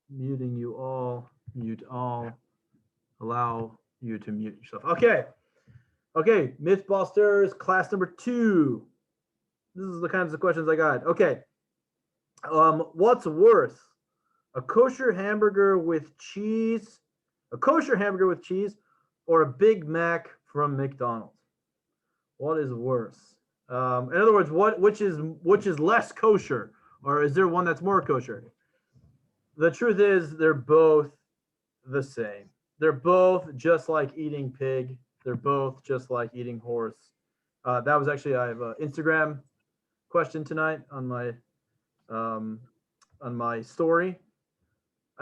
Muting you all. Mute all. Allow you to mute yourself. Okay. Okay. Mythbusters class number 2. This is the kinds of questions I got. Okay. What's worse? A kosher hamburger with cheese, or a Big Mac from McDonald's? What is worse? In other words, which is less kosher, or is there one that's more kosher? The truth is, they're both the same. They're both just like eating pig. They're both just like eating horse. That was actually, I have an Instagram question tonight um, on my story.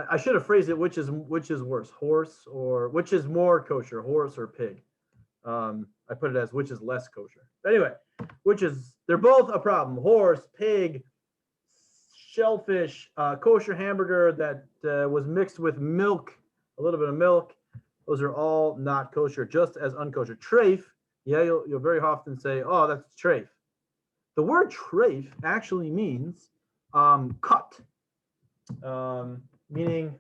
I should have phrased it, which is worse, horse, or which is more kosher, horse or pig. I put it as which is less kosher. But anyway, they're both a problem. Horse, pig, shellfish, kosher hamburger that was mixed with milk, a little bit of milk. Those are all not kosher, just as unkosher. Treif, yeah, you'll very often say, oh, that's treif. The word treif actually means cut, meaning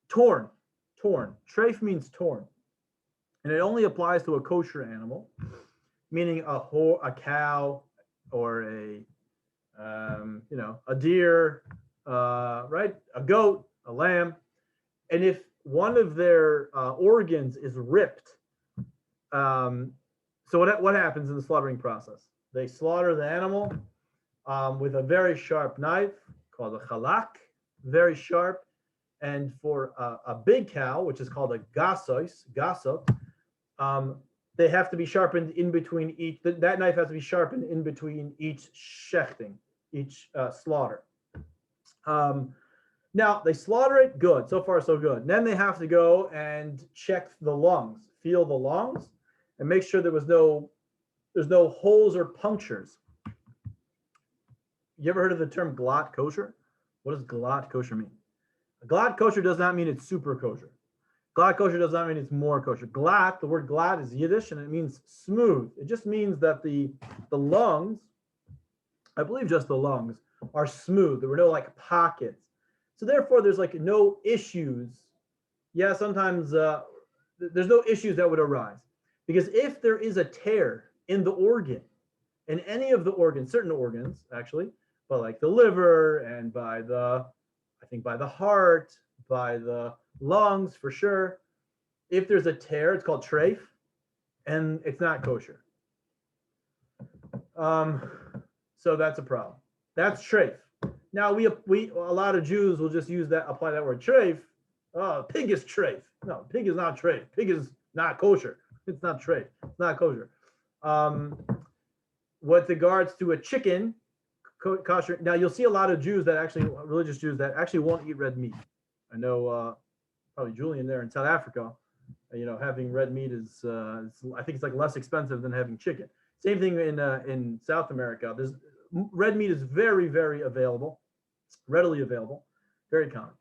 torn. Treif means torn. And it only applies to a kosher animal, meaning a cow or a deer, right? A goat, a lamb. And if one of their organs is ripped, so what happens in the slaughtering process? They slaughter the animal with a very sharp knife called a halak, very sharp. And for a big cow, which is called a gasot, they have to be sharpened in between each. That knife has to be sharpened in between each shechting, each slaughter. Now they slaughter it, good. So far, so good. And then they have to go and check the lungs, feel the lungs, and make sure there's no holes or punctures. You ever heard of the term glatt kosher? What does glatt kosher mean? Glatt kosher does not mean it's super kosher. Glatt kosher does not mean it's more kosher. Glatt, the word glatt is Yiddish, and it means smooth. It just means that the lungs, I believe just the lungs, are smooth. There were no like pockets. So therefore, there's like no issues. Yeah, sometimes there's no issues that would arise. Because if there is a tear in the organ, in any of the organs, certain organs actually, but like the liver and by the heart, by the lungs for sure. If there's a tear, it's called treif, and it's not kosher. So that's a problem. That's treif. Now we a lot of Jews will just apply that word treif. Oh, pig is treif. No, pig is not treif. Pig is not kosher. It's not treif. It's not kosher. With regards to a chicken, kosher. Now you'll see a lot of Jews religious Jews that actually won't eat red meat. I know probably Julian there in South Africa. Having red meat is I think it's like less expensive than having chicken. Same thing in South America. Red meat is very, very available, readily available, very common.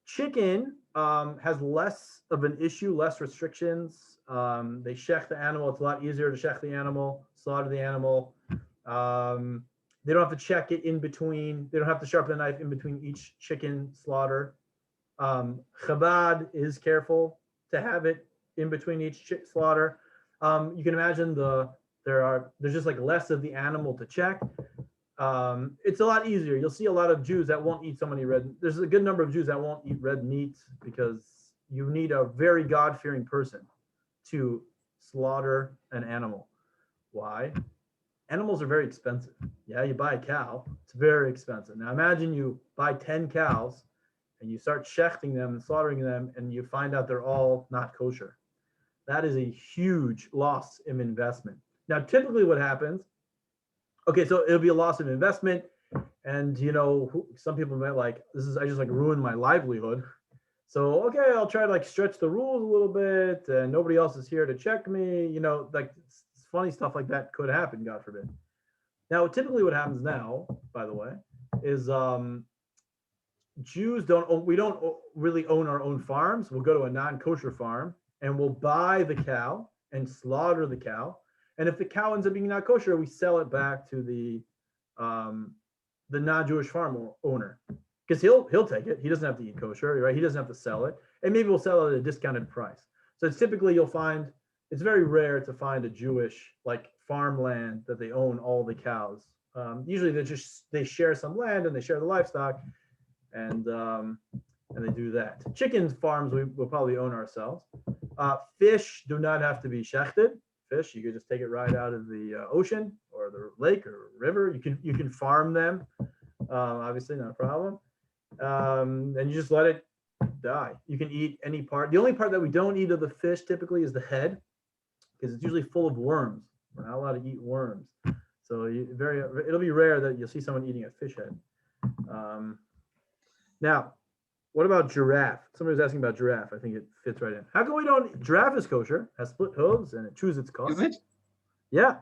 Chicken has less of an issue, less restrictions. They shech the animal. It's a lot easier to shech the animal, slaughter the animal. They don't have to check it in between. They don't have to sharpen the knife in between each chicken slaughter. Chabad is careful to have it in between each slaughter. You can imagine there's just like less of the animal to check. It's a lot easier. You'll see a lot of Jews that won't eat so many there's a good number of Jews that won't eat red meat because you need a very God-fearing person to slaughter an animal. Why? Animals are very expensive. Yeah, you buy a cow, it's very expensive. Now imagine you buy 10 cows and you start shechting them and slaughtering them and you find out they're all not kosher. That is a huge loss in investment. Now, typically what happens, okay, so it'll be a loss of investment, and some people might I just like ruined my livelihood. So, okay, I'll try to like stretch the rules a little bit, and nobody else is here to check me. Like funny stuff like that could happen, God forbid. Now, typically what happens now, by the way, is Jews we don't really own our own farms. We'll go to a non-kosher farm and we'll buy the cow and slaughter the cow. And if the cow ends up being not kosher, we sell it back to the non-Jewish farm owner. because he'll take it. He doesn't have to eat kosher, right? He doesn't have to sell it, and maybe we'll sell it at a discounted price. So it's typically you'll find it's very rare to find a Jewish like farmland that they own all the cows. Usually they share some land and they share the livestock, and they do that. Chicken farms we'll probably own ourselves. Fish do not have to be shechted. Fish you could just take it right out of the ocean or the lake or river. You can farm them. Obviously not a problem. And you just let it die. You can eat any part. The only part that we don't eat of the fish typically is the head, because it's usually full of worms. We're not allowed to eat worms. So it'll be rare that you'll see someone eating a fish head. Now, what about giraffe? Somebody was asking about giraffe. I think it fits right in. How come we don't? Giraffe is kosher, has split hooves, and it chews its cud. Is it? Yeah.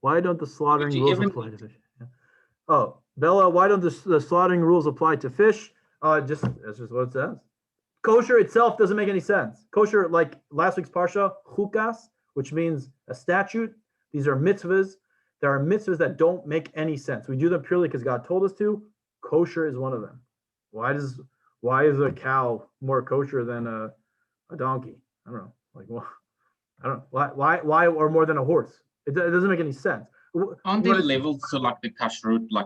Why don't the slaughtering rules apply to fish? Yeah. Oh, Bella, why don't the slaughtering rules apply to fish? That's just what it says. Kosher itself doesn't make any sense. Kosher, like last week's parsha, chukas, which means a statute. These are mitzvahs. There are mitzvahs that don't make any sense. We do them purely because God told us to. Kosher is one of them. Why is a cow more kosher than a donkey? I don't know. Like, well, I don't know. Why or more than a horse? It doesn't make any sense. Aren't there levels so like the kashrut, like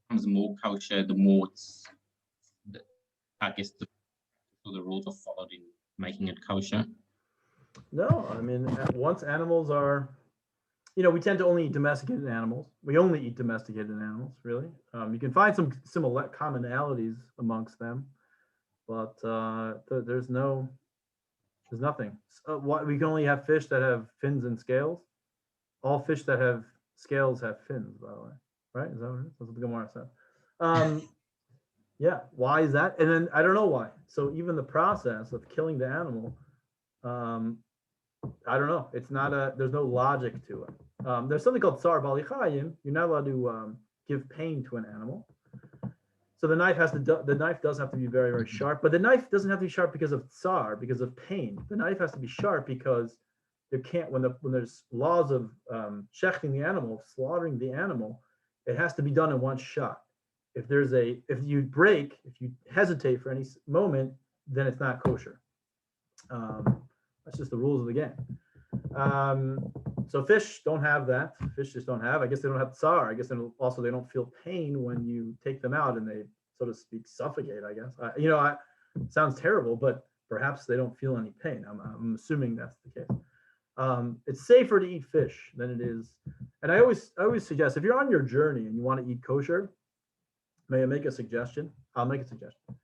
becomes more kosher the more it's, I guess the rules are followed in making it kosher? No, I mean, once animals are, we tend to only eat domesticated animals. We only eat domesticated animals, really. You can find some similar commonalities amongst them, but there's nothing. We can only have fish that have fins and scales. All fish that have scales have fins, by the way, right? Is that what it is? That's what the Gemara said. Yeah, why is that? And then I don't know why. So even the process of killing the animal, I don't know. It's not there's no logic to it. There's something called tsar bali chayim. You're not allowed to give pain to an animal. So the knife does have to be very, very sharp, but the knife doesn't have to be sharp because of tsar, because of pain. The knife has to be sharp because when there's laws of shechting the animal, slaughtering the animal, it has to be done in one shot. If you hesitate for any moment, then it's not kosher. That's just the rules of the game. So fish don't have that. Fish just don't have. I guess they don't have tsar. I guess they don't feel pain when you take them out and they, so to speak, suffocate. I guess. It sounds terrible, but perhaps they don't feel any pain. I'm assuming that's the case. It's safer to eat fish than it is. And I always suggest, if you're on your journey and you want to eat kosher, may I make a suggestion? I'll make a suggestion.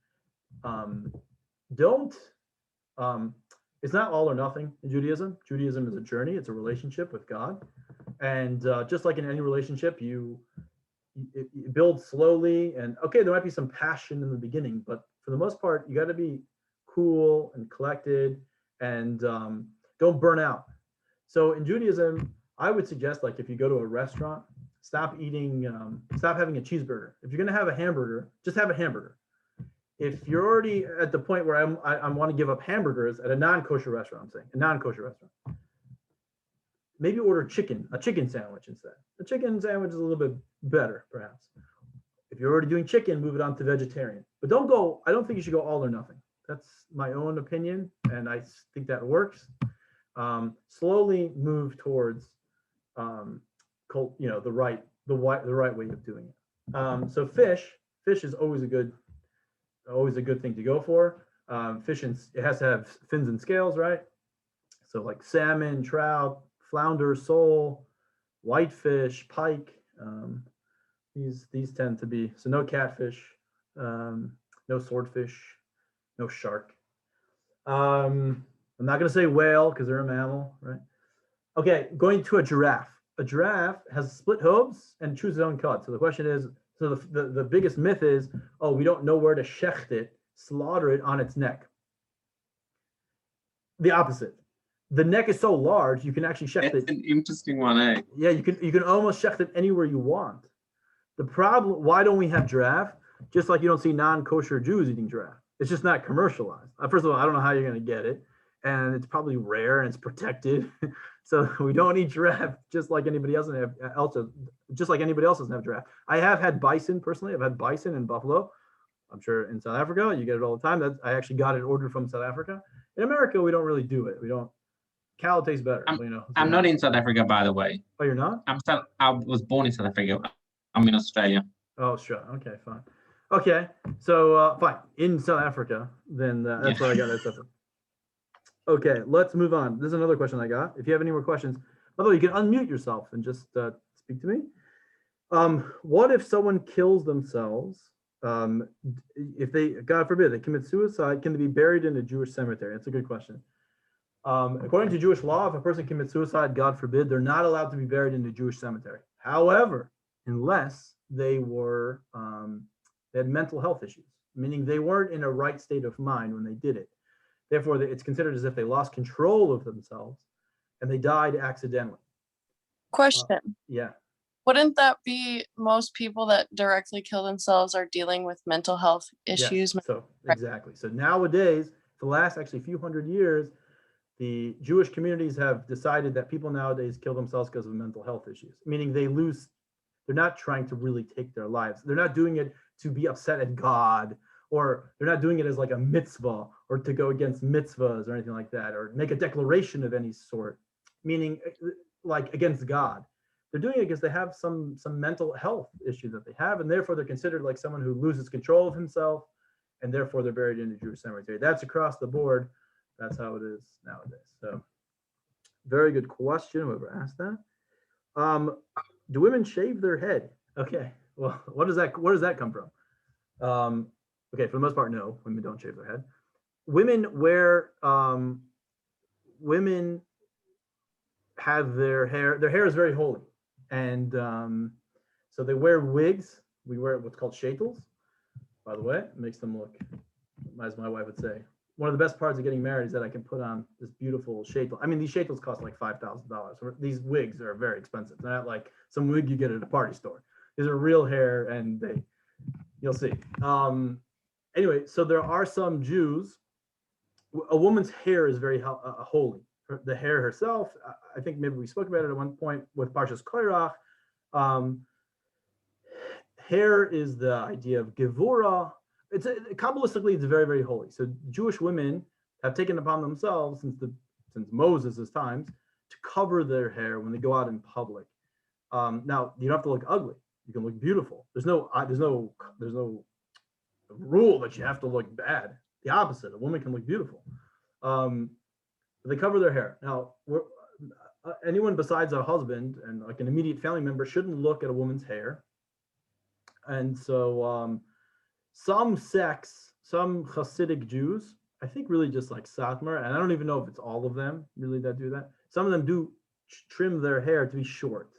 It's not all or nothing in Judaism. Judaism is a journey. It's a relationship with God. And just like in any relationship, you build slowly. And okay, there might be some passion in the beginning, but for the most part, you got to be cool and collected and don't burn out. So in Judaism, I would suggest, like, if you go to a restaurant, stop having a cheeseburger. If you're going to have a hamburger, just have a hamburger. If you're already at the point where I want to give up hamburgers at a non-kosher restaurant, I'm saying a non-kosher restaurant, maybe order a chicken sandwich instead. The chicken sandwich is a little bit better, perhaps. If you're already doing chicken, move it on to vegetarian. But I don't think you should go all or nothing. That's my own opinion, and I think that works. Slowly move towards the right way of doing it. So fish is always a good thing to go for. Fish, it has to have fins and scales, right? So like salmon, trout, flounder, sole, whitefish, pike. These tend to be, so no catfish, no swordfish, no shark. I'm not going to say whale because they're a mammal, right? Okay, going to a giraffe. A giraffe has split hooves and chews its own cud. So the question is, so the biggest myth is, we don't know where to shecht it, slaughter it on its neck. The opposite. The neck is so large, you can actually shecht it. That's an interesting one, eh? Yeah, you can almost shecht it anywhere you want. The problem, why don't we have giraffe? Just like you don't see non-kosher Jews eating giraffe. It's just not commercialized. First of all, I don't know how you're going to get it. and it's probably rare and it's protected. So we don't eat giraffe just like anybody else just like anybody else doesn't have giraffe. I have had bison personally. I've had bison in buffalo. I'm sure in South Africa you get it all the time. I actually got it ordered from South Africa. In America, we don't really do it. We don't. Cow tastes better. I'm not in South Africa, by the way. Oh, you're not? I was born in South Africa. I'm in Australia. Oh, sure. Okay, fine. Okay, so fine. In South Africa, then that's where I got that stuff from. Okay, let's move on. This is another question I got. If you have any more questions, by the way, you can unmute yourself and just speak to me. What if someone kills themselves? If they, God forbid, they commit suicide, can they be buried in a Jewish cemetery? That's a good question. According to Jewish law, if a person commits suicide, God forbid, they're not allowed to be buried in a Jewish cemetery. However, unless they were, they had mental health issues, meaning they weren't in a right state of mind when they did it. Therefore, it's considered as if they lost control of themselves and they died accidentally. Question. Yeah. Wouldn't that be most people that directly kill themselves are dealing with mental health issues? Yes, so exactly. So nowadays, for the last actually few hundred years, the Jewish communities have decided that people nowadays kill themselves because of mental health issues, meaning they're not trying to really take their lives. They're not doing it to be upset at God, or they're not doing it as like a mitzvah or to go against mitzvahs or anything like that, or make a declaration of any sort, meaning like against God. They're doing it because they have some mental health issue that they have, and therefore they're considered like someone who loses control of himself, and therefore they're buried in a Jewish cemetery. That's across the board. That's how it is nowadays. So very good question, whoever asked that. Do women shave their head? Okay, well, where does that come from? Okay, for the most part, no, women don't shave their head. Women women have their hair is very holy. And so they wear wigs. We wear what's called shaitels, by the way. It makes them look, as my wife would say, one of the best parts of getting married is that I can put on this beautiful shaitel. I mean, these shaitels cost like $5,000. These wigs are very expensive. They're not like some wig you get at a party store. These are real hair, and you'll see. Anyway, so there are some Jews. A woman's hair is very holy. The hair herself, I think maybe we spoke about it at one point with Parshas Korach. Hair is the idea of Gevurah. Kabbalistically, it's very, very holy. So Jewish women have taken upon themselves since Moses' times to cover their hair when they go out in public. Now, you don't have to look ugly. You can look beautiful. There's no rule that you have to look bad. The opposite, a woman can look beautiful. They cover their hair. Now, anyone besides a husband and like an immediate family member shouldn't look at a woman's hair. And so some sects, some Hasidic Jews, I think really just like Satmar, and I don't even know if it's all of them really that do that. Some of them do trim their hair to be short,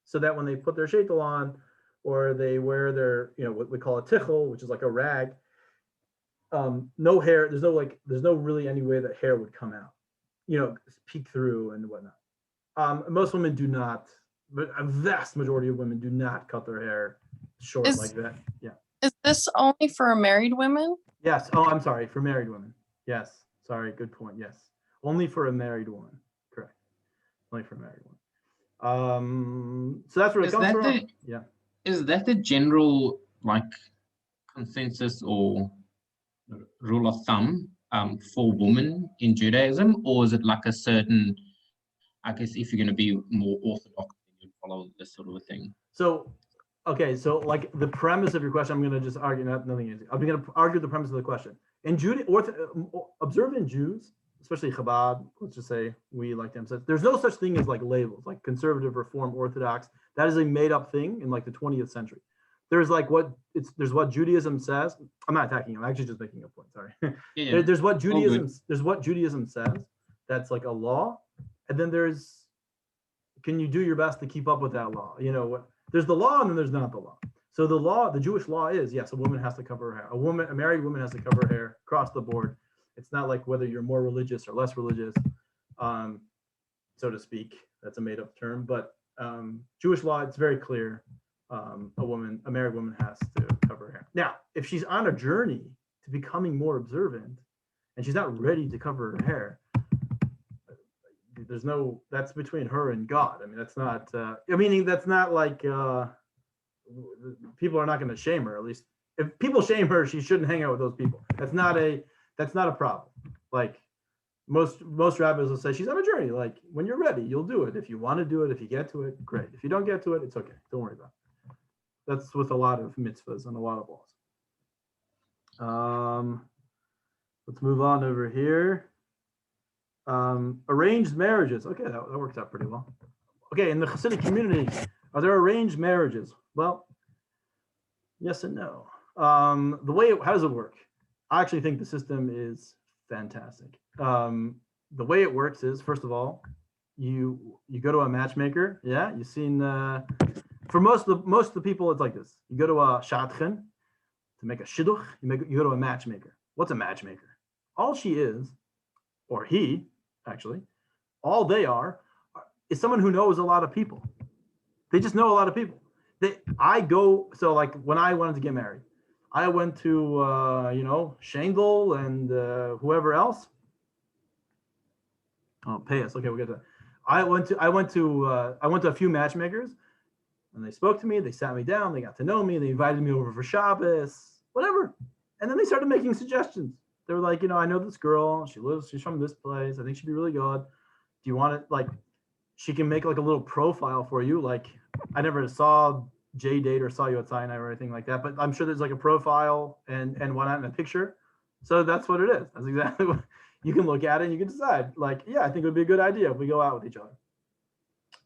so that when they put their sheitel on, or they wear their, what we call a tichel, which is like a rag, no hair, there's no really any way that hair would come out, peek through and whatnot. Most women do not, but a vast majority of women do not cut their hair short like that. Yeah. Is this only for married women? Yes. Oh, I'm sorry. For married women. Yes. Sorry. Good point. Yes. Only for a married woman. Correct. Only for a married woman. So that's where it comes from. Yeah. Is that the general consensus or rule of thumb for women in Judaism, or is it like a certain? I guess if you're going to be more orthodox, you follow this sort of a thing. So. Okay, so like the premise of your question, I'm going to just argue, nothing easy. I'm going to argue the premise of the question. In observant Jews, especially Chabad, let's just say we like to emphasize, there's no such thing as like labels, like conservative, reform, orthodox. That is a made up thing in like the 20th century. There's like there's what Judaism says. I'm not attacking you. I'm actually just making a point. Sorry. Yeah. There's what Judaism says. That's like a law, and then can you do your best to keep up with that law? There's the law and then there's not the law. So the Jewish law is, yes, a woman has to cover her hair. A married woman has to cover her hair across the board. It's not like whether you're more religious or less religious, so to speak. That's a made up term, but Jewish law, it's very clear. A married woman has to cover her hair. Now, if she's on a journey to becoming more observant and she's not ready to cover her hair, there's no, that's between her and God. I mean, that's not, meaning that's not like, people are not going to shame her. At least if people shame her, she shouldn't hang out with those people. That's not a problem. Like most rabbis will say she's on a journey. Like when you're ready, you'll do it. If you want to do it, if you get to it, great. If you don't get to it, it's okay. Don't worry about it. That's with a lot of mitzvahs and a lot of laws. Let's move on over here. Arranged marriages. Okay, that worked out pretty well. Okay, in the Hasidic community, are there arranged marriages? Well, yes and no. How does it work? I actually think the system is fantastic. The way it works is, first of all, you go to a matchmaker. Yeah, you've seen. For most of the people, it's like this. You go to a shadchan to make a shidduch. You go to a matchmaker. What's a matchmaker? All she is, or he, actually, all they are is someone who knows a lot of people. They just know a lot of people. So like when I wanted to get married, I went to Shandel and whoever else. Oh, pay us. Okay, we'll get to that. I went to a few matchmakers, and they spoke to me. They sat me down. They got to know me. They invited me over for Shabbos, whatever. And then they started making suggestions. They were like, I know this girl. She's from this place. I think she'd be really good. Do you want it? Like, she can make like a little profile for you. Like, I never saw J-Date or saw you at Sinai or anything like that, but I'm sure there's like a profile and whatnot in a picture. So that's what it is. That's exactly what you can look at it and you can decide. Like, yeah, I think it would be a good idea if we go out with each other.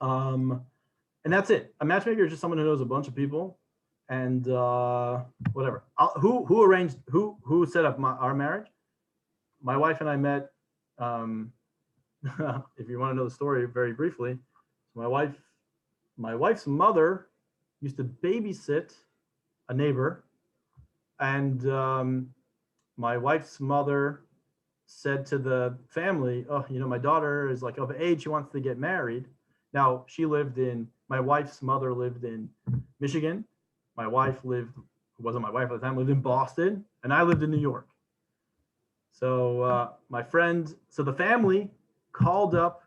And that's it. A matchmaker is just someone who knows a bunch of people, and whatever. Who set up our marriage? My wife and I met. If you want to know the story very briefly, my wife's mother used to babysit a neighbor, and my wife's mother said to the family, "Oh, my daughter is like of age. She wants to get married." Now my wife's mother lived in Michigan. My wife wasn't my wife at the time, lived in Boston, and I lived in New York. So the family called up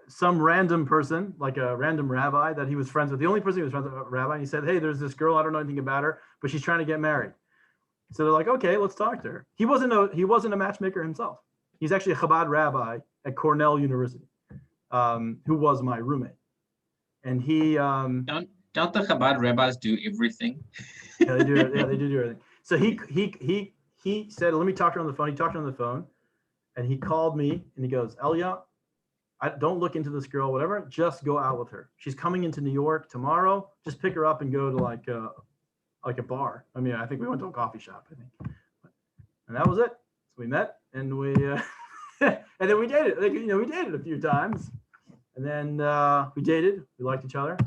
some random person, like a random rabbi that he was friends with. The only person he was friends with, a rabbi, and he said, "Hey, there's this girl. I don't know anything about her, but she's trying to get married." So they're like, "Okay, let's talk to her." He wasn't a matchmaker himself. He's actually a Chabad rabbi at Cornell University, who was my roommate. And he Don't the Chabad rabbis do everything? Yeah, they do. Yeah, they do everything. So he said, "Let me talk to her on the phone." He talked to her on the phone, and he called me and he goes, "Elia, don't look into this girl, whatever. Just go out with her. She's coming into New York tomorrow. Just pick her up and go to like a bar." I mean, I think we went to a coffee shop, I think, and that was it. So we met and we and then we dated. Like, we dated a few times, and then we dated. We liked each other,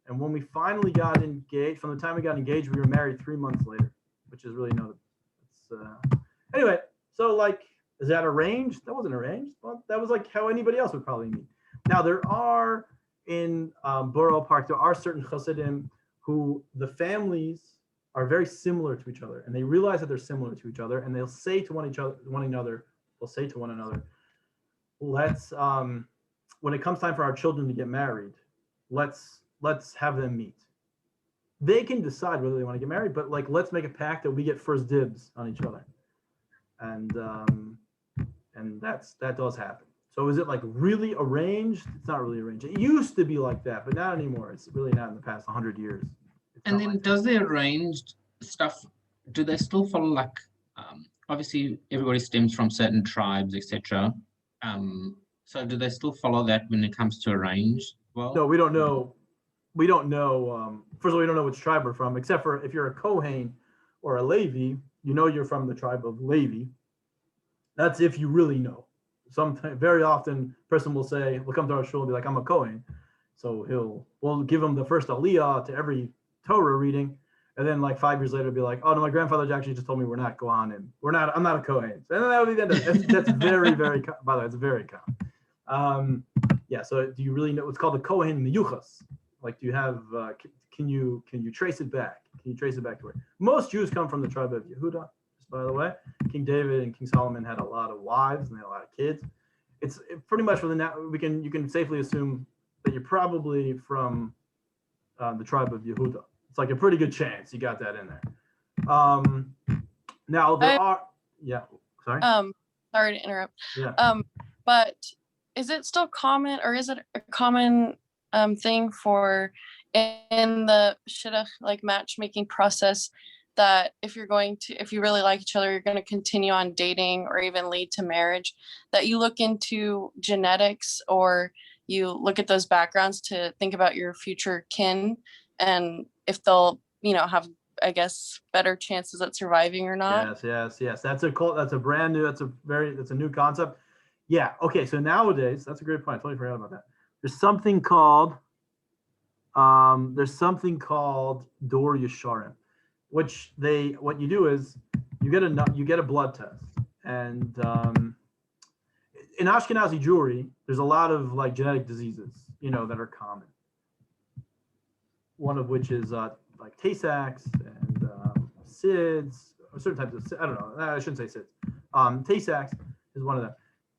and when we finally got engaged, from the time we got engaged, we were married 3 months later, which is really notable. Anyway, so like, is that arranged? That wasn't arranged. Well, that was like how anybody else would probably meet. Now there are in Borough Park, there are certain Hasidim who the families are very similar to each other, and they realize that they're similar to each other, and they'll say to one another, "Let's when it comes time for our children to get married, let's have them meet." They can decide whether they want to get married, but like, let's make a pact that we get first dibs on each other, and that does happen. So is it like really arranged? It's not really arranged. It used to be like that, but not anymore. It's really not in the past 100 years. And then does the arranged stuff, do they still follow like, obviously everybody stems from certain tribes, etc. So do they still follow that when it comes to arranged? Well, no, we don't know. We don't know. First of all, we don't know which tribe we're from, except for if you're a Kohen or a Levi, you're from the tribe of Levi. That's if you really know. Very often, a person will come to our shul and be like, "I'm a Kohen," so we'll give him the first aliyah to every Torah reading, and then like 5 years later, be like, "Oh no, my grandfather actually just told me we're not Kohanim. I'm not a Kohen." And then that would be the end of it. That's very, very. By the way, it's very common. Yeah. So do you really know? It's called the Kohen Miyuchas. Like, do you have? Can you trace it back? Can you trace it back to where most Jews come from? The tribe of Yehuda. Just by the way, King David and King Solomon had a lot of wives and they had a lot of kids, it's pretty much you can safely assume that you're probably from the tribe of Yehuda. It's like a pretty good chance you got that in there. Now there are, yeah, sorry. Sorry to interrupt. Yeah. But is it still common, or is it a common thing for in the shidduch, like matchmaking process, that if you really like each other, you're going to continue on dating or even lead to marriage, that you look into genetics or you look at those backgrounds to think about your future kin and if they'll, have, I guess, better chances at surviving or not? Yes. That's a new concept. Yeah. Okay. So nowadays, that's a great point. I totally forgot about that. There's something called Dor Yesharim, which what you do is you get a blood test, and in Ashkenazi Jewry, there's a lot of like genetic diseases, that are common. One of which is like Tay-Sachs and SIDS, or certain types of, I don't know, I shouldn't say SIDS. Tay-Sachs is one of them.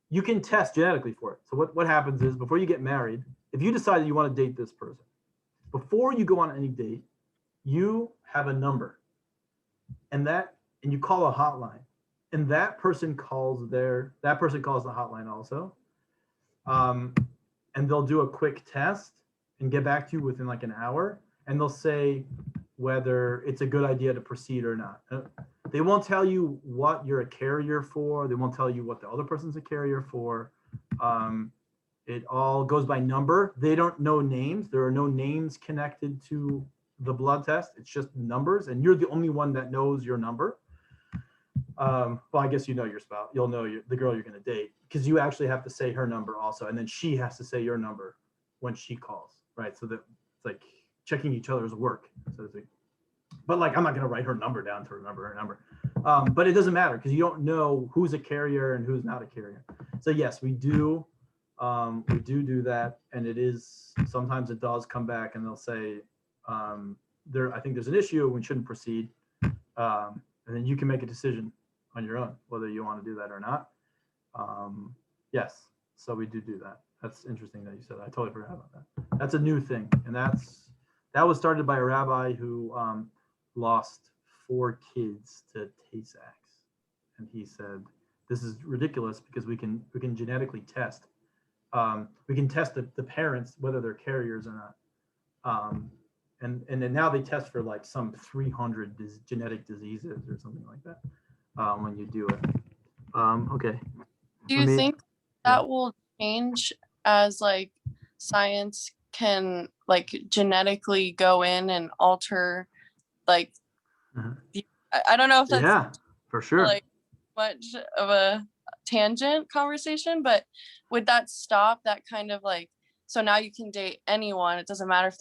You can test genetically for it. So what happens is, before you get married, if you decide that you want to date this person, before you go on any date, you have a number, and you call a hotline, and that person calls the hotline also, and they'll do a quick test and get back to you within like an hour, and they'll say whether it's a good idea to proceed or not. They won't tell you what you're a carrier for. They won't tell you what the other person's a carrier for. It all goes by number. They don't know names. There are no names connected to the blood test. It's just numbers, and you're the only one that knows your number. Well, I guess you know your spouse. You'll know the girl you're going to date, because you actually have to say her number also, and then she has to say your number when she calls, right? So that it's like checking each other's work, so to speak. But like, I'm not going to write her number down to remember her number. But it doesn't matter, because you don't know who's a carrier and who's not a carrier. So yes, we do that, and sometimes it does come back, and they'll say, I think there's an issue and we shouldn't proceed. And then you can make a decision on your own whether you want to do that or not. Yes, so we do that. That's interesting that you said that. I totally forgot about that. That's a new thing, and that was started by a rabbi who lost 4 kids to Tay-Sachs, and he said, "This is ridiculous, because we can genetically test. We can test the parents whether they're carriers or not." And then now they test for like some 300 genetic diseases or something like that when you do it. Okay. Do you think that will change as like science can like genetically go in and alter like I don't know if that's for sure like much of a tangent conversation, but would that stop that kind of like, so now you can date anyone, it doesn't matter if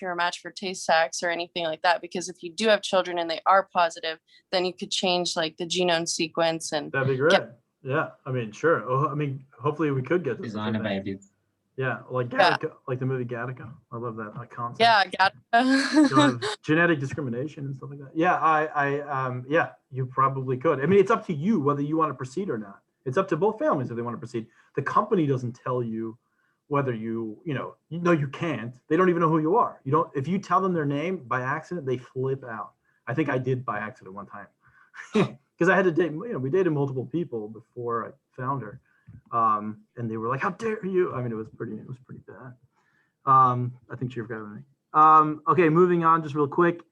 you're a match for Tay-Sachs or anything like that, because if you do have children and they are positive, then you could change like the genome sequence, and that'd be great. Yeah, I mean, sure. Hopefully we could get this designer babies. Yeah, like Gattaca, like the movie Gattaca. I love that concept. Yeah, Gattaca. You'll have genetic discrimination and stuff like that. Yeah, yeah, you probably could. I mean, it's up to you whether you want to proceed or not. It's up to both families if they want to proceed. The company doesn't tell you whether you can't. They don't even know who you are. If you tell them their name by accident, they flip out. I think I did by accident one time, because I had to date. We dated multiple people before I found her. And they were like, "How dare you?" I mean, it was pretty bad. I think she forgot me. Okay, moving on, just real quick.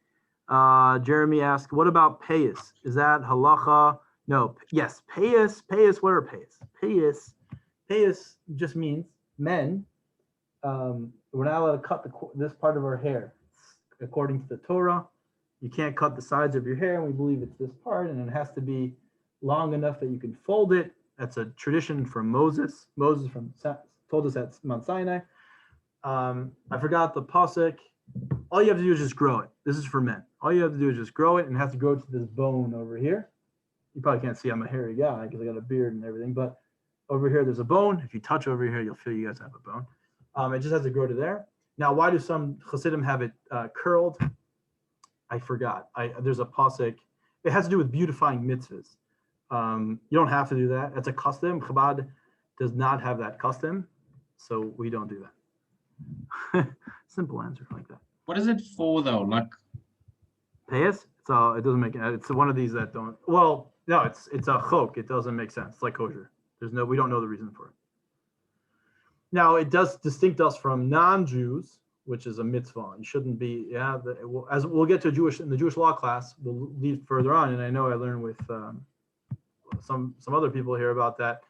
Jeremy asked, "What about payas? Is that halacha?" No. Yes, payas. What are payas? Payas just means men. We're not allowed to cut this part of our hair, according to the Torah. You can't cut the sides of your hair, and we believe it's this part, and it has to be long enough that you can fold it. That's a tradition from Moses. Moses told us at Mount Sinai. I forgot the pasuk. All you have to do is just grow it. This is for men. All you have to do is just grow it, and it has to grow to this bone over here. You probably can't see I'm a hairy guy because I got a beard and everything, but over here there's a bone. If you touch over here, you'll feel you guys have a bone. It just has to grow to there. Now, why do some Hasidim have it curled? I forgot. There's a pasuk. It has to do with beautifying mitzvahs. You don't have to do that. That's a custom. Chabad does not have that custom, so we don't do that. Simple answer like that. What is it for though? Like, Payas? It doesn't make it's one of these that don't. Well, no, it's a chok. It doesn't make sense. It's like kosher. We don't know the reason for it. Now it does distinct us from non-Jews, which is a mitzvah. You shouldn't be. As we'll get to in the Jewish law class, we'll lead further on. And I know I learned with some other people here about that.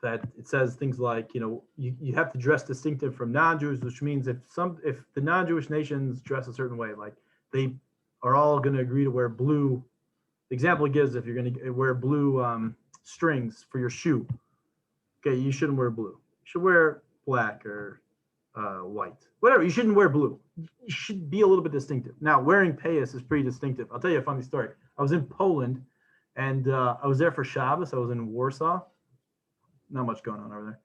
That it says things like, you have to dress distinctive from non-Jews, which means if the non-Jewish nations dress a certain way, like they are all going to agree to wear blue. The example it gives, if you're going to wear blue strings for your shoe, okay, you shouldn't wear blue. You should wear black or white, whatever. You shouldn't wear blue. You should be a little bit distinctive. Now, wearing payas is pretty distinctive. I'll tell you a funny story. I was in Poland, and I was there for Shabbos. I was in Warsaw. Not much going on over there.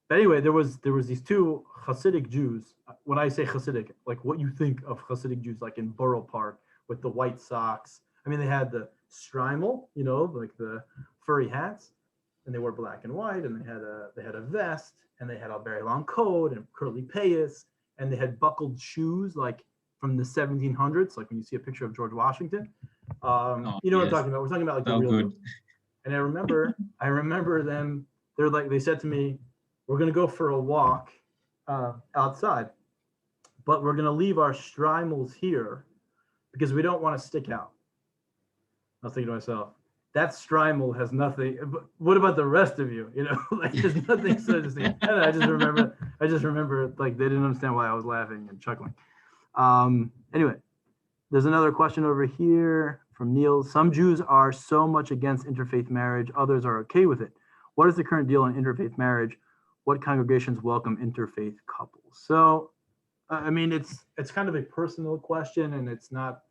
But anyway, there was these two Hasidic Jews. When I say Hasidic, like what you think of Hasidic Jews, like in Borough Park with the white socks. I mean, they had the strimal, like the furry hats, and they wore black and white, and they had a vest, and they had a very long coat and curly payas, and they had buckled shoes like from the 1700s, like when you see a picture of George Washington. You know what I'm talking about? We're talking about like the real Jews. And I remember them. They said to me, we're going to go for a walk outside, but we're going to leave our strimals here because we don't want to stick out. I was thinking to myself, that strimal has nothing. But what about the rest of you? Like there's nothing so distinct. I just remember like they didn't understand why I was laughing and chuckling. Anyway, there's another question over here from Neil. Some Jews are so much against interfaith marriage, others are okay with it. What is the current deal on interfaith marriage? What congregations welcome interfaith couples? So, I mean, it's kind of a personal question, and it's not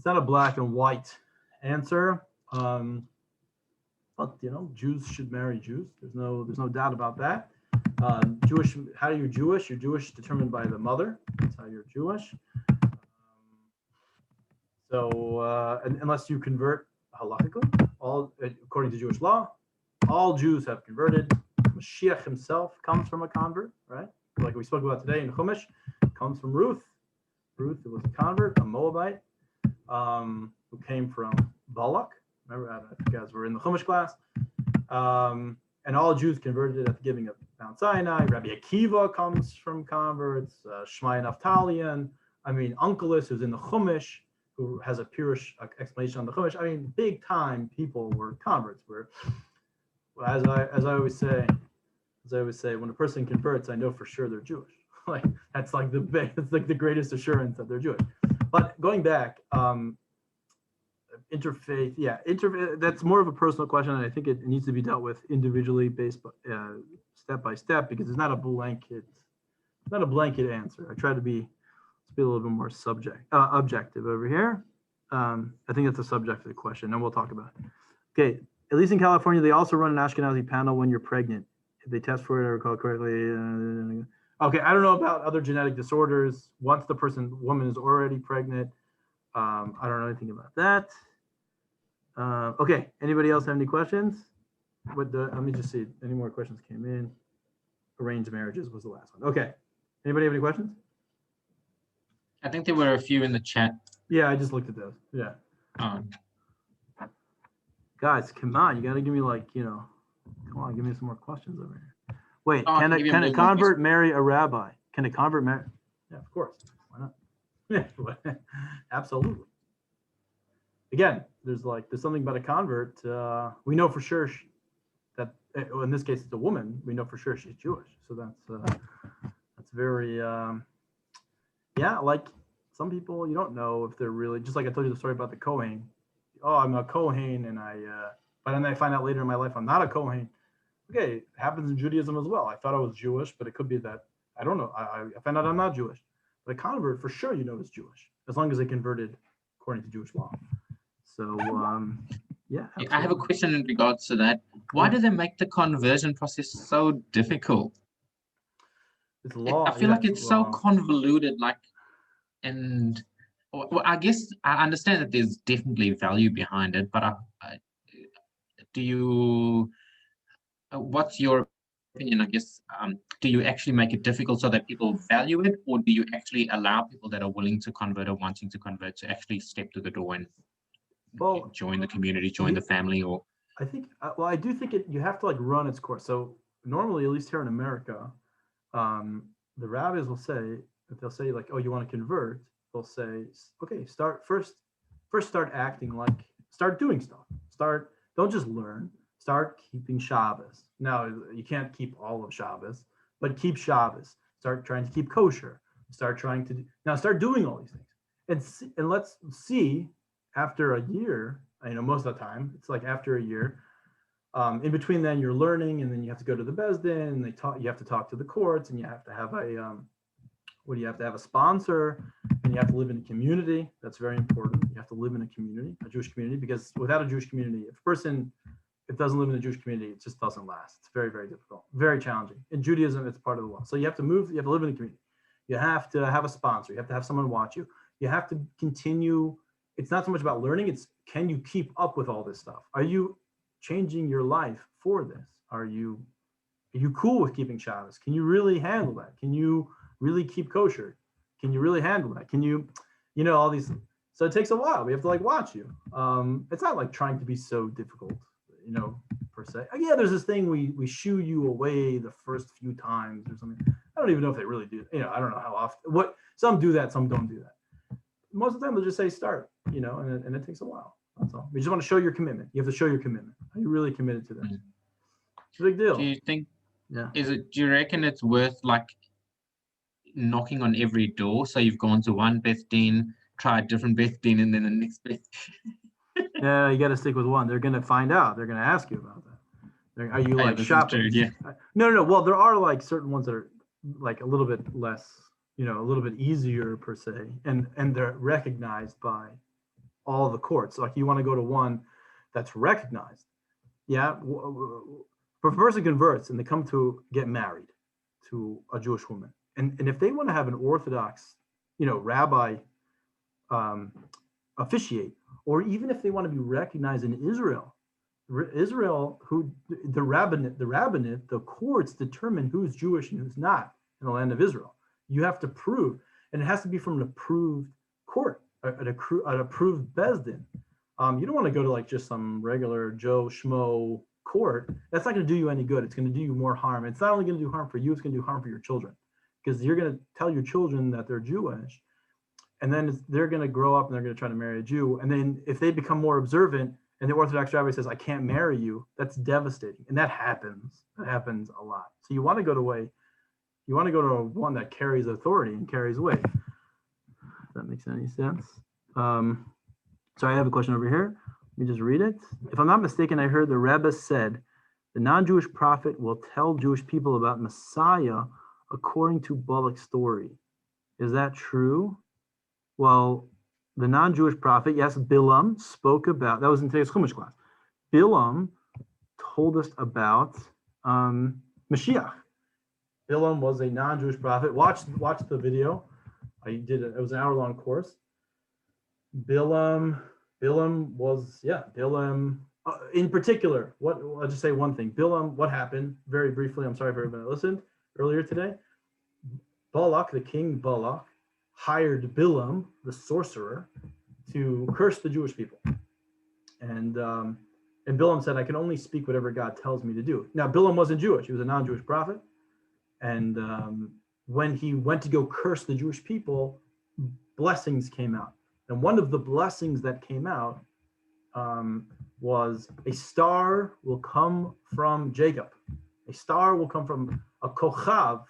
a black and white answer. But Jews should marry Jews. There's no doubt about that. Jewish. How are you Jewish? You're Jewish determined by the mother. That's how you're Jewish. So, unless you convert halachically, according to Jewish law. All Jews have converted. Moshiach himself comes from a convert, right? Like we spoke about today in Chumash, comes from Ruth. Ruth was a convert, a Moabite, who came from Balak. Remember, I don't know if you guys were in the Chumash class. And all Jews converted at the giving of Mount Sinai. Rabbi Akiva comes from converts. Shmai Naftalian. I mean, Unkelus, who's in the Chumash, who has a Pirush explanation on the Chumash. I mean, big time people were converts. As I always say, when a person converts, I know for sure they're Jewish. Like that's like the greatest assurance that they're Jewish. But going back, interfaith, that's more of a personal question, and I think it needs to be dealt with individually, based step by step, because it's not a blanket answer. I try to be a little bit more objective over here. I think that's a subjective question, and we'll talk about it. Okay. At least in California, they also run an Ashkenazi panel when you're pregnant. If they test for it, I recall correctly. Okay, I don't know about other genetic disorders. Once the woman is already pregnant, I don't know anything about that. Okay, anybody else have any questions? Let me just see. Any more questions came in? Arranged marriages was the last one. Okay, anybody have any questions? I think there were a few in the chat. Yeah, I just looked at those. Yeah. Guys, come on, you got to give me come on, give me some more questions over here. Wait, can a convert marry a rabbi? Can a convert marry? Yeah, of course. Why not? Absolutely. Again, there's something about a convert. We know for sure that in this case it's a woman. We know for sure she's Jewish. So that's very like some people you don't know if they're really, just like I told you the story about the Kohen. Oh, I'm a Kohen, but then I find out later in my life I'm not a Kohen. Okay, it happens in Judaism as well. I thought I was Jewish, but it could be that I don't know. I found out I'm not Jewish. But a convert, for sure, is Jewish as long as they converted according to Jewish law. So, yeah. Absolutely. I have a question in regards to that. Why do they make the conversion process so difficult? It's law. I feel like it's so convoluted, and. Well, I guess I understand that there's definitely value behind it, but do you what's your opinion, I guess? Do you actually make it difficult so that people value it, or do you actually allow people that are willing to convert or wanting to convert to actually step to the door and Well, join the community, join the family? Or I think, well, I do think you have to like run its course. So normally, at least here in America, the rabbis will say, if they'll say like, oh, you want to convert, they'll say, okay, first start acting like, start doing stuff. Don't just learn, start keeping Shabbos. Now, you can't keep all of Shabbos, but keep Shabbos. Start trying to keep kosher. Start doing all these things. And let's see, after a year, most of the time, it's like after a year, in between then you're learning, and then you have to go to the Beis Din, and you have to talk to the courts, and you have to have you have to have a sponsor, and you have to live in a community. That's very important. You have to live in a community, a Jewish community, because without a Jewish community, if a person doesn't live in a Jewish community, it just doesn't last. It's very, very difficult, very challenging. In Judaism, it's part of the law. So you have to move, you have to live in a community. You have to have a sponsor. You have to have someone watch you. You have to continue. It's not so much about learning. It's, can you keep up with all this stuff? Are you changing your life for this? Are you cool with keeping Shabbos? Can you really handle that? Can you really keep kosher? Can you really handle that? Can you, all these. So it takes a while. We have to like watch you. It's not like trying to be so difficult, per se. Yeah, there's this thing, we shoo you away the first few times or something. I don't even know if they really do. I don't know how often. Some do that, some don't do that. Most of the time they'll just say start, and it takes a while. That's all. We just want to show your commitment. You have to show your commitment. Are you really committed to this? It's a big deal. Do you think? Yeah. Do you reckon it's worth like knocking on every door? So you've gone to one Beth Din, tried different Beth Din, and then the next Beth. Yeah, you got to stick with one. They're going to find out. They're going to ask you about that. Are you like shopping? Yeah. No. Well, there are like certain ones that are like a little bit less, a little bit easier per se, and they're recognized by all the courts. Like you want to go to one that's recognized. Yeah. If a person converts and they come to get married to a Jewish woman, and if they want to have an Orthodox, rabbi officiate, or even if they want to be recognized in Israel, who the rabbinate, the courts determine who's Jewish and who's not in the land of Israel. You have to prove, and it has to be from an approved court, an approved Beis Din. You don't want to go to like just some regular Joe Schmo court. That's not going to do you any good. It's going to do you more harm. It's not only going to do harm for you, it's going to do harm for your children, because you're going to tell your children that they're Jewish, and then they're going to grow up and they're going to try to marry a Jew. And then if they become more observant and the Orthodox rabbi says, I can't marry you, that's devastating. And that happens. That happens a lot. So you want to go to one that carries authority and carries weight. If that makes any sense. Sorry, I have a question over here. Let me just read it. If I'm not mistaken, I heard the Rebbe said the non-Jewish prophet will tell Jewish people about Messiah according to Balak's story. Is that true? Well, the non-Jewish prophet, yes, Bilam spoke about, that was in today's Chumash class. Bilam told us about Mashiach. Bilam was a non-Jewish prophet. Watch the video. It was an hour-long course. Bilam was, in particular, I'll just say one thing. Bilam, what happened, very briefly, I'm sorry for everybody that listened earlier today. Balak, the king Balak, hired Bilam, the sorcerer, to curse the Jewish people. And Bilam said, I can only speak whatever God tells me to do. Now, Bilam wasn't Jewish. He was a non-Jewish prophet. And when he went to go curse the Jewish people, blessings came out. And one of the blessings that came out was a star will come from Jacob. A star will come from a kochav,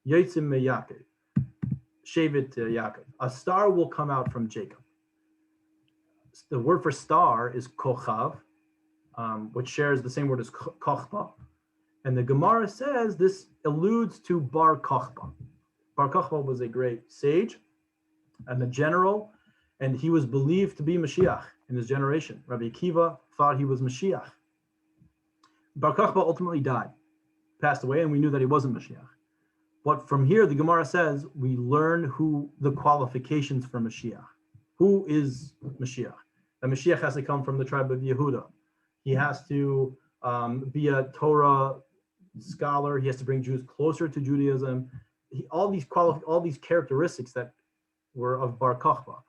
Yotzim Yaakov. Shevet Yaakov. A star will come out from Jacob. The word for star is kochav, which shares the same word as kochba. And the Gemara says this alludes to Bar Kochba. Bar Kochba was a great sage and a general, and he was believed to be Mashiach in his generation. Rabbi Akiva thought he was Mashiach. Bar Kochba ultimately died, passed away, and we knew that he wasn't Mashiach. But from here, the Gemara says, we learn who the qualifications for Mashiach. Who is Mashiach? The Mashiach has to come from the tribe of Yehuda. He has to be a Torah scholar. He has to bring Jews closer to Judaism. All these characteristics that were of Bar Kokhba.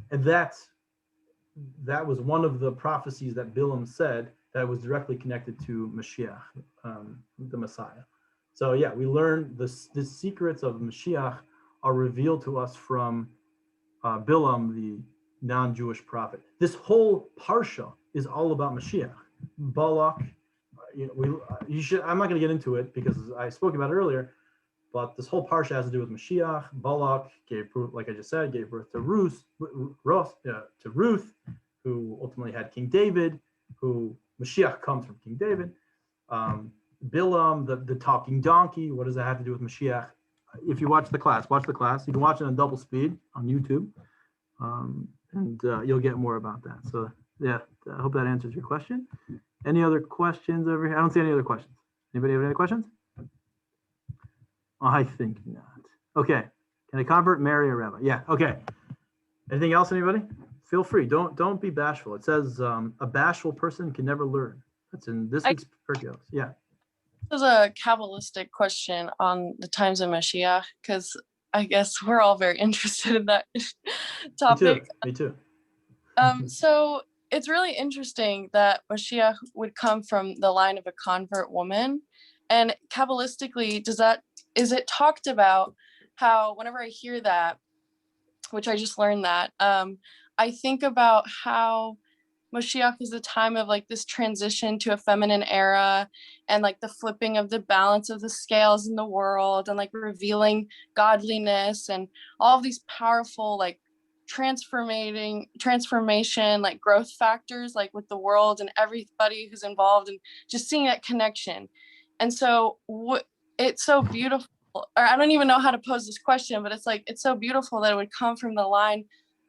And that was one of the prophecies that Bilam said that was directly connected to Mashiach, the Messiah. So yeah, we learn the secrets of Mashiach are revealed to us from Bilam, the non-Jewish prophet. This whole parsha is all about Mashiach. Balak, I'm not going to get into it because I spoke about it earlier, but this whole parsha has to do with Mashiach. Balak gave birth, like I just said, gave birth to Ruth, who ultimately had King David, who Mashiach comes from King David. Bilam, the talking donkey, what does that have to do with Mashiach? If you watch the class. You can watch it on double speed on YouTube, and you'll get more about that. So yeah, I hope that answers your question. Any other questions over here? I don't see any other questions. Anybody have any questions? I think not. Okay. Can a convert marry a rabbi? Yeah. Okay. Anything else, anybody? Feel free. Don't be bashful. It says a bashful person can never learn. That's in this week's Perkios. Yeah. This is a Kabbalistic question on the times of Mashiach, because I guess we're all very interested in that topic. Me too. So it's really interesting that Mashiach would come from the line of a convert woman. And Kabbalistically, is it talked about how whenever I hear that, which I just learned that, I think about how Moshiach is the time of like this transition to a feminine era and like the flipping of the balance of the scales in the world and like revealing godliness and all of these powerful like transformation, like growth factors, like with the world and everybody who's involved and just seeing that connection. And so it's so beautiful, or I don't even know how to pose this question, but it's so beautiful that it would come from the line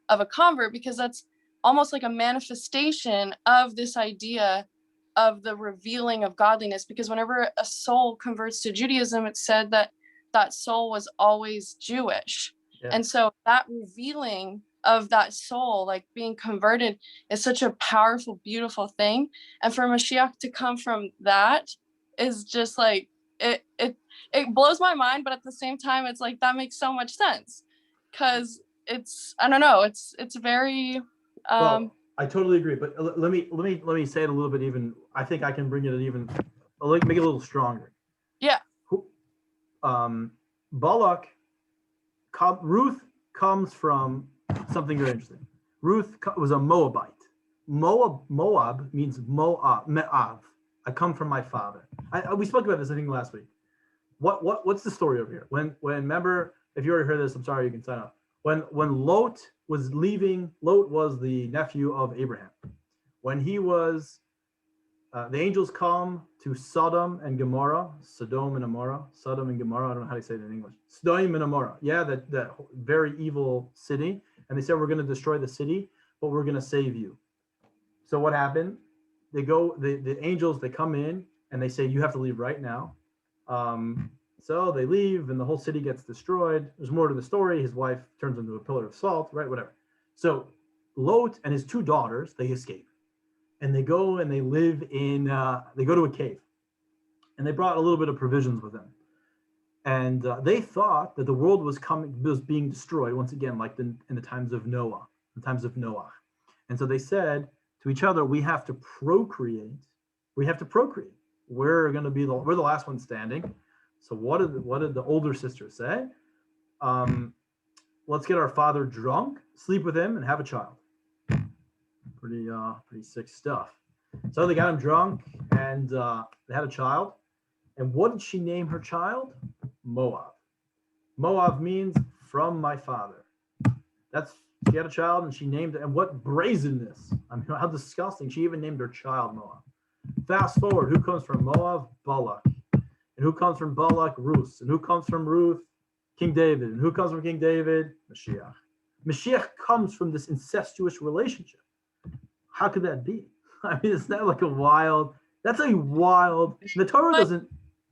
of a convert, because that's almost like a manifestation of this idea of the revealing of godliness. Because whenever a soul converts to Judaism, it's said that that soul was always Jewish. Yeah. And so that revealing of that soul, like being converted, is such a powerful, beautiful thing. And for Mashiach to come from that is just like, it blows my mind, but at the same time, it's like, that makes so much sense. Because it's, I don't know, it's very, well, I totally agree, but let me say it a little bit even. I think I can bring it even, make it a little stronger. Yeah. Ruth comes from something very interesting. Ruth was a Moabite. Moab means Me'av. I come from my father. We spoke about this, I think, last week. What's the story over here? When remember, if you already heard this, I'm sorry, you can sign up. When Lot was leaving, Lot was the nephew of Abraham. When he was, the angels come to Sodom and Gomorrah, I don't know how to say it in English. Sodom and Gomorrah, yeah, that very evil city. And they said, we're going to destroy the city, but we're going to save you. So what happened? They go, the angels, they come in and they say, you have to leave right now. So they leave and the whole city gets destroyed. There's more to the story. His wife turns into a pillar of salt, right? Whatever. So Lot and his two daughters, they escape. And they go and they live in, they go to a cave. And they brought a little bit of provisions with them. And they thought that the world was being destroyed once again, like in the times of Noah, And so they said to each other, we have to procreate. We're the last one standing. So what did the older sister say? Let's get our father drunk, sleep with him, and have a child. Pretty sick stuff. So they got him drunk, and they had a child. And what did she name her child? Moab. Moab means from my father. She had a child, and she named it. And what brazenness! I mean, how disgusting! She even named her child Moab. Fast forward, who comes from Moab? Balak. And who comes from Balak? Ruth. And who comes from Ruth? King David. And who comes from King David? Mashiach. Mashiach comes from this incestuous relationship. How could that be? I mean, is that like that's a wild, the Torah doesn't,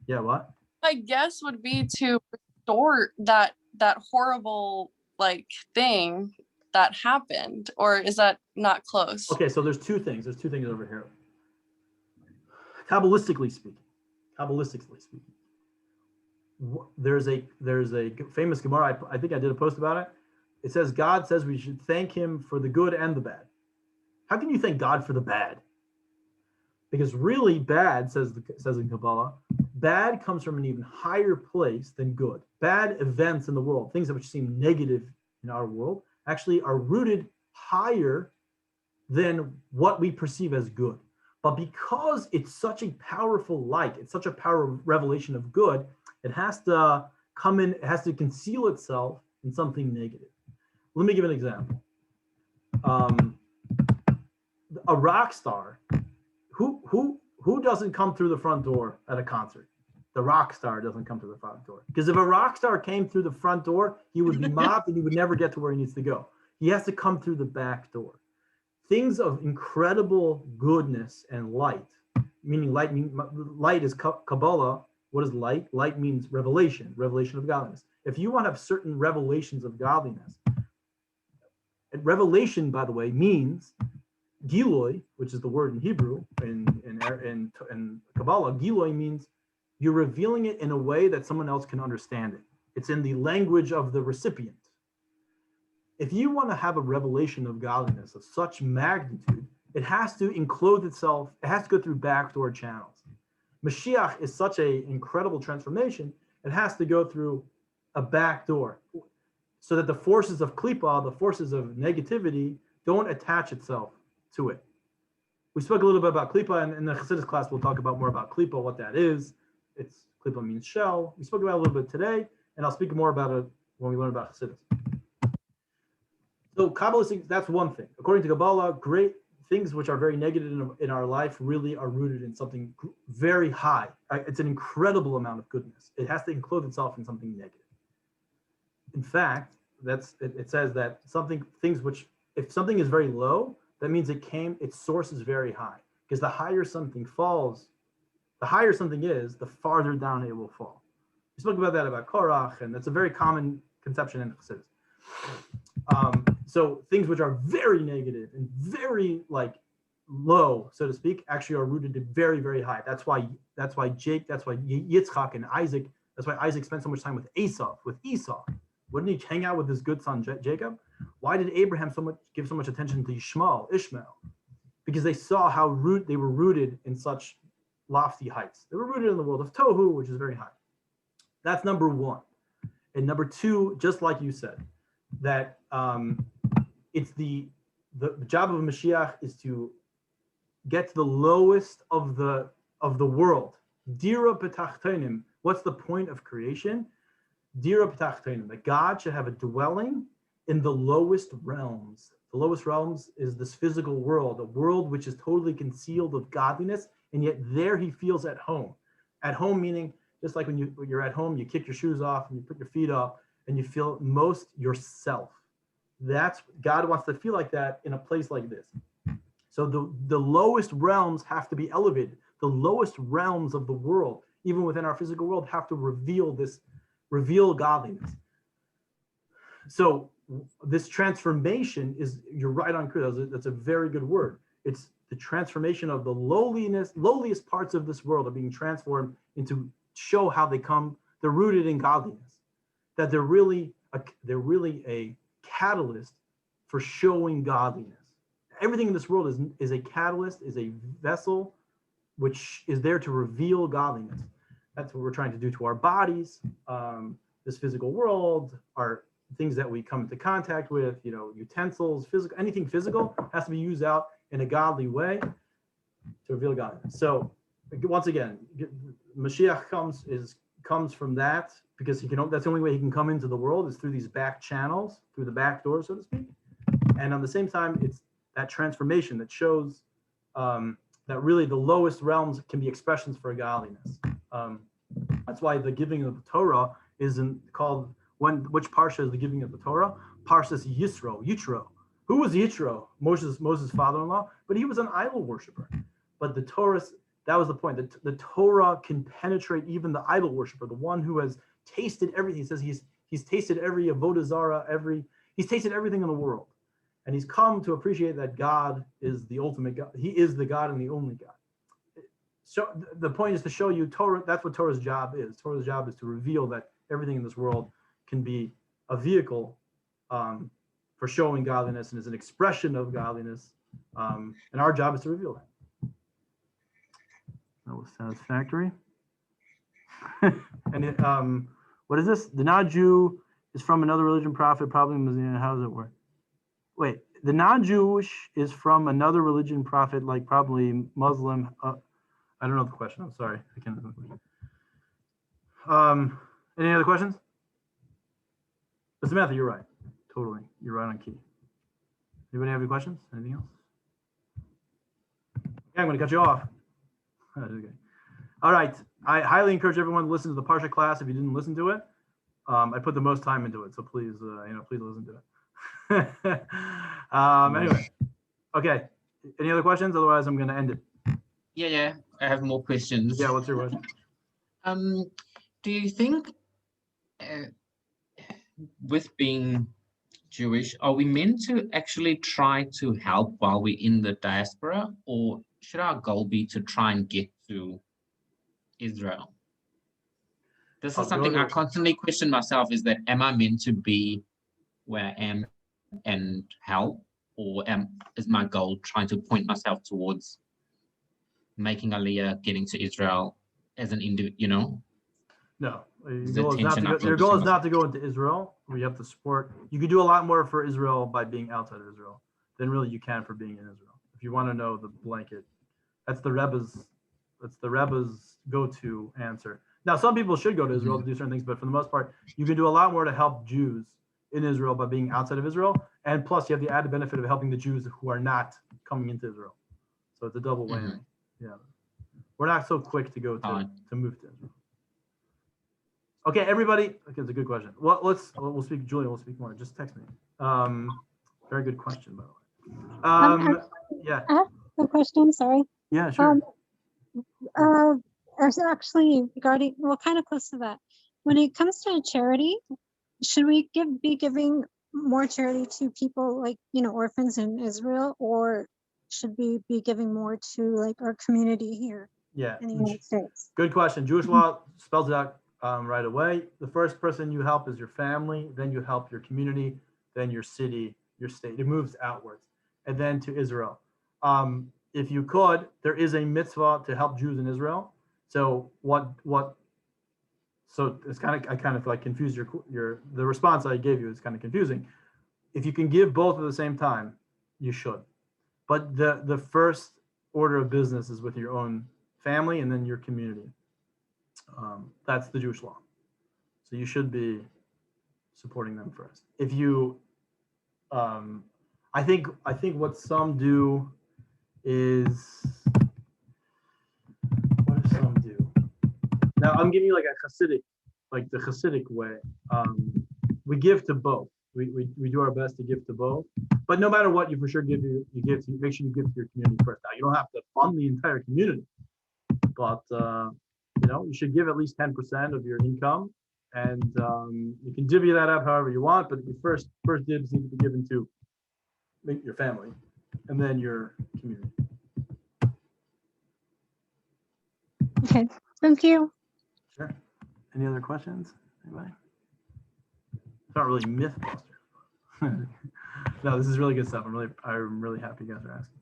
yeah, what? My guess would be to restore that horrible like thing that happened, or is that not close? Okay, so there's two things over here. Kabbalistically speaking, Kabbalistically speaking. There's a famous Gemara, I think I did a post about it. It says God says we should thank him for the good and the bad. How can you thank God for the bad? Because really bad, says in Kabbalah, bad comes from an even higher place than good. Bad events in the world, things which seem negative in our world, actually are rooted higher than what we perceive as good. But because it's such a powerful light, it's such a powerful revelation of good, it has to come in, it has to conceal itself in something negative. Let me give an example. A rock star, who doesn't come through the front door at a concert? The rock star doesn't come through the front door. Because if a rock star came through the front door, he would be mobbed and he would never get to where he needs to go. He has to come through the back door. Things of incredible goodness and light, meaning light is Kabbalah. What is light? Light means revelation of godliness. If you want to have certain revelations of godliness, and revelation, by the way, means Giloi, which is the word in Hebrew, in Kabbalah. Giloi means you're revealing it in a way that someone else can understand it. It's in the language of the recipient. If you want to have a revelation of godliness of such magnitude, it has to enclose itself, it has to go through backdoor channels. Mashiach is such an incredible transformation, it has to go through a back door so that the forces of klipa, the forces of negativity, don't attach itself to it. We spoke a little bit about klipa, and in the Chassidus class, we'll talk about more about klipa, what that is. Klipa means shell. We spoke about it a little bit today, and I'll speak more about it when we learn about Chassidus. So Kabbalistic, that's one thing. According to Kabbalah, great things which are very negative in our life really are rooted in something very high. It's an incredible amount of goodness. It has to enclose itself in something negative. In fact, it says that things which, if something is very low, that means its source is very high. Because the higher something falls, the higher something is, the farther down it will fall. We spoke about that about Korach, and that's a very common conception in Chassidus. So things which are very negative and very low, so to speak, actually are rooted in very, very high. That's why Yitzchak and Isaac, that's why Isaac spent so much time with Esau. Wouldn't he hang out with his good son Jacob? Why did Abraham give so much attention to Ishmael? Because they saw how they were rooted in such lofty heights. They were rooted in the world of Tohu, which is very high. That's number one. And number two, just like you said, that it's the job of a Mashiach is to get to the lowest of the world. Dira petachtonim. What's the point of creation? Dira petachtonim. That God should have a dwelling in the lowest realms. The lowest realms is this physical world, a world which is totally concealed of godliness, and yet there he feels at home. At home meaning just like when you're at home, you kick your shoes off and you put your feet up and you feel most yourself. That's God wants to feel like that in a place like this. So the lowest realms have to be elevated. The lowest realms of the world, even within our physical world, have to reveal godliness. So this transformation is, you're right on, Chris, that's a very good word. It's the transformation of the lowliest parts of this world are being transformed into show how they're rooted in godliness, that they're really a catalyst for showing godliness. Everything in this world is a catalyst, is a vessel which is there to reveal godliness. That's what we're trying to do to our bodies, this physical world, our things that we come into contact with, utensils, physical, anything physical has to be used out in a godly way to reveal godliness. So once again, Mashiach comes from that, because that's the only way he can come into the world is through these back channels, through the back door, so to speak. And at the same time, it's that transformation that shows that really the lowest realms can be expressions for godliness. That's why the giving of the Torah isn't called, which parsha is the giving of the Torah? Parshas Yitro. Who was Yitro? Moses' father-in-law, but he was an idol worshiper. But the Torah, that was the point. The Torah can penetrate even the idol worshiper, the one who has tasted everything. He says he's tasted every avodah zarah, he's tasted everything in the world. And he's come to appreciate that God is the ultimate God. He is the God and the only God. so the point is to show you Torah. That's what Torah's job is. Torah's job is to reveal that everything in this world can be a vehicle for showing godliness and is an expression of godliness. And our job is to reveal that. That was satisfactory. And what is this? The non-Jew is from another religion prophet, probably. How does it work? Wait, the non-Jewish is from another religion prophet, like probably Muslim. I don't know the question. I'm sorry. I can't remember the question. Any other questions? Mr. Matthew, you're right. Totally. You're right on key. Anybody have any questions? Anything else? Okay, I'm going to cut you off. Okay. All right. I highly encourage everyone to listen to the Parsha class if you didn't listen to it. I put the most time into it, so please, please listen to it. Anyway, okay. Any other questions? Otherwise, I'm going to end it. Yeah. I have more questions. Yeah. What's your question? Do you think, with being Jewish, are we meant to actually try to help while we're in the diaspora, or should our goal be to try and get to Israel? This is something I constantly question myself, is that, am I meant to be where I am and help, or is my goal trying to point myself towards making Aliyah, getting to Israel as an individual, No, your goal is not to go into Israel. We have to support. You can do a lot more for Israel by being outside of Israel than really you can for being in Israel. If you want to know the blanket, that's the Rebbe's go-to answer. Now, some people should go to Israel to do certain things, but for the most part, you can do a lot more to help Jews in Israel by being outside of Israel. And plus, you have the added benefit of helping the Jews who are not coming into Israel. So it's a double whammy. Yeah, we're not so quick to go to move to Israel. Okay, everybody. Okay, it's a good question. Well, we'll speak. Julian, we'll speak more. Just text me. Very good question, by the way. Yeah. I have a question. Sorry. Yeah, sure. Actually, regarding, well, kind of close to that. When it comes to charity, should we be giving more charity to people like, orphans in Israel, or should we be giving more to like our community here in the United States? Good question. Jewish law spells it out right away. The first person you help is your family, then you help your community, then your city, your state. It moves outwards, and then to Israel. If you could, there is a mitzvah to help Jews in Israel. So so it's I kind of like confused the response I gave you is kind of confusing. If you can give both at the same time, you should. But the first order of business is with your own family and then your community. That's the Jewish law. So you should be supporting them first. If you, I think what some do is, what do some do? Now I'm giving you like the Hasidic way. We give to both. We do our best to give to both. But no matter what, you for sure make sure you give to your community first. Now you don't have to fund the entire community, but you should give at least 10% of your income, and you can divvy that up however you want. But your first dibs need to be given to your family, and then your community. Okay, thank you. Sure. Any other questions? Anybody? It's not really Mythbusters. No, this is really good stuff. I'm really happy you guys are asking.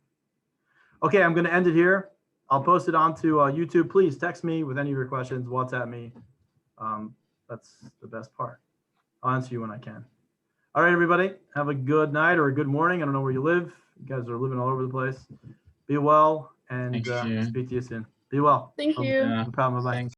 Okay, I'm going to end it here. I'll post it onto YouTube. Please text me with any of your questions. WhatsApp me. That's the best part. I'll answer you when I can. All right, everybody. Have a good night or a good morning. I don't know where you live. You guys are living all over the place. Be well, and speak to you soon. Be well. Thank you. No problem. Bye-bye.